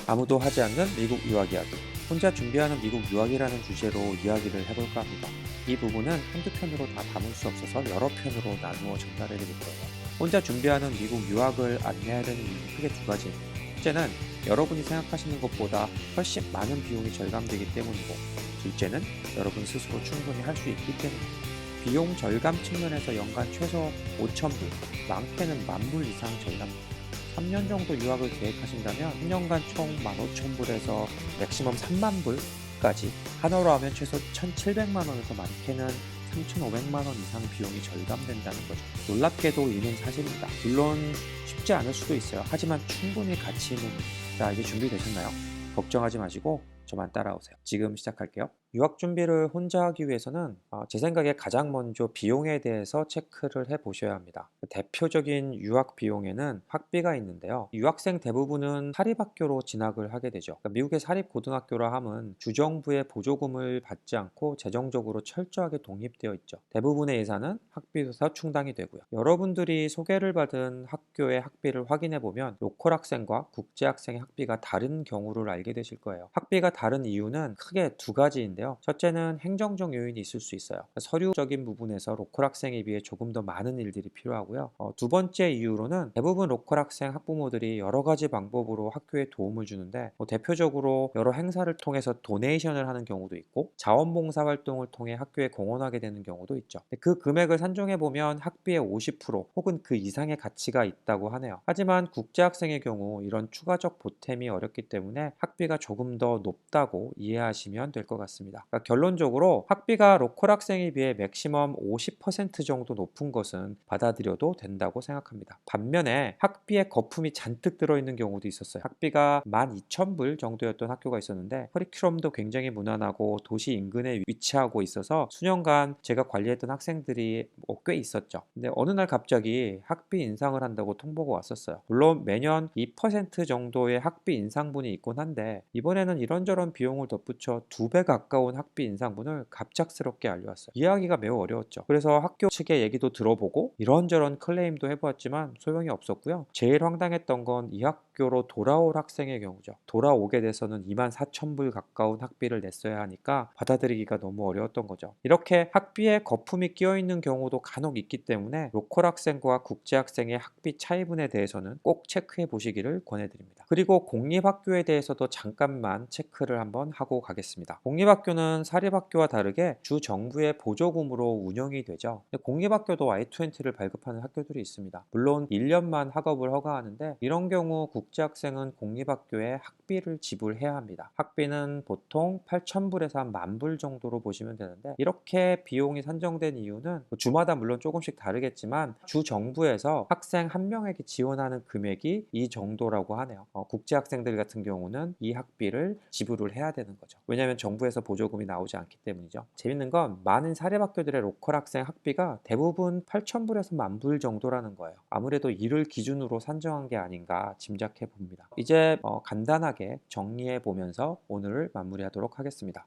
아무도 하지 않는 미국 유학 이야기. 혼자 준비하는 미국 유학이라는 주제로 이야기를 해볼까 합니다. 이 부분은 한두 편으로 다 담을 수 없어서 여러 편으로 나누어 전달해드릴 거예요. 혼자 준비하는 미국 유학을 안내해야 되는 이유는 크게 두 가지입니다. 첫째는 여러분이 생각하시는 것보다 훨씬 많은 비용이 절감되기 때문이고, 둘째는 여러분 스스로 충분히 할 수 있기 때문입니다. 비용 절감 측면에서 연간 최소 5,000불, 많게는 10,000불 이상 절감됩니다. 3년 정도 유학을 계획하신다면 3년간 총 15,000불에서 맥시멈 30,000불까지, 한화로 하면 최소 1,700만 원에서 많게는 3,500만 원 이상 비용이 절감된다는 거죠. 놀랍게도 이는 사실입니다. 물론 쉽지 않을 수도 있어요. 하지만 충분히 가치 있는 일입니다. 자, 이제 준비되셨나요? 걱정하지 마시고 저만 따라오세요. 지금 시작할게요. 유학 준비를 혼자 하기 위해서는 제 생각에 가장 먼저 비용에 대해서 체크를 해 보셔야 합니다. 대표적인 유학 비용에는 학비가 있는데요. 유학생 대부분은 사립학교로 진학을 하게 되죠. 그러니까 미국의 사립고등학교라 함은 주정부의 보조금을 받지 않고 재정적으로 철저하게 독립되어 있죠. 대부분의 예산은 학비에서 충당이 되고요. 여러분들이 소개를 받은 학교의 학비를 확인해 보면 로컬 학생과 국제 학생의 학비가 다른 경우를 알게 되실 거예요. 학비가 다른 이유는 크게 두 가지인데요. 첫째는 행정적 요인이 있을 수 있어요. 서류적인 부분에서 로컬 학생에 비해 조금 더 많은 일들이 필요하고요. 두 번째 이유로는 대부분 로컬 학생 학부모들이 여러 가지 방법으로 학교에 도움을 주는데, 대표적으로 여러 행사를 통해서 도네이션을 하는 경우도 있고, 자원봉사 활동을 통해 학교에 공헌하게 되는 경우도 있죠. 그 금액을 산정해 보면 학비의 50% 혹은 그 이상의 가치가 있다고 하네요. 하지만 국제 학생의 경우 이런 추가적 보탬이 어렵기 때문에 학비가 조금 더 높다고 이해하시면 될 것 같습니다. 그러니까 결론적으로 학비가 로컬 학생에 비해 맥시멈 50% 정도 높은 것은 받아들여도 된다고 생각합니다. 반면에 학비에 거품이 잔뜩 들어있는 경우도 있었어요. 학비가 12,000불 정도였던 학교가 있었는데, 커리큘럼도 굉장히 무난하고 도시 인근에 위치하고 있어서 수년간 제가 관리했던 학생들이 꽤 있었죠. 근데 어느 날 갑자기 학비 인상을 한다고 통보가 왔었어요. 물론 매년 2% 정도의 학비 인상분이 있곤 한데, 이번에는 이런저런 비용을 덧붙여 2배 가까운 학비 인상분을 갑작스럽게 알려왔어요. 이해하기가 매우 어려웠죠. 그래서 학교 측의 얘기도 들어보고 이런저런 클레임도 해보았지만 소용이 없었고요. 제일 황당했던 건 이 학교로 돌아올 학생의 경우죠. 돌아오게 돼서는 24,000불 가까운 학비를 냈어야 하니까 받아들이기가 너무 어려웠던 거죠. 이렇게 학비에 거품이 끼어있는 경우도 간혹 있기 때문에 로컬 학생과 국제 학생의 학비 차이분에 대해서는 꼭 체크해 보시기를 권해드립니다. 그리고 공립학교에 대해서도 잠깐만 체크를 한번 하고 가겠습니다. 공립학교는 사립학교와 다르게 주 정부의 보조금으로 운영이 되죠. 공립학교도 I-20를 발급하는 학교들이 있습니다. 물론 1년만 학업을 허가하는데, 이런 경우 국제학생은 공립학교에 학비를 지불해야 합니다. 학비는 보통 8,000불에서 한 10,000불 정도로 보시면 되는데, 이렇게 비용이 산정된 이유는 주마다 물론 조금씩 다르겠지만 주 정부에서 학생 한 명에게 지원하는 금액이 이 정도라고 하네요. 국제학생들 같은 경우는 이 학비를 지불을 해야 되는 거죠. 왜냐하면 정부에서 보조금이 나오지 않기 때문이죠. 재밌는 건 많은 사립학교들의 로컬 학생 학비가 대부분 8,000불에서 10,000불 정도라는 거예요. 아무래도 이를 기준으로 산정한 게 아닌가 짐작해 봅니다. 이제 간단하게 정리해 보면서 오늘을 마무리하도록 하겠습니다.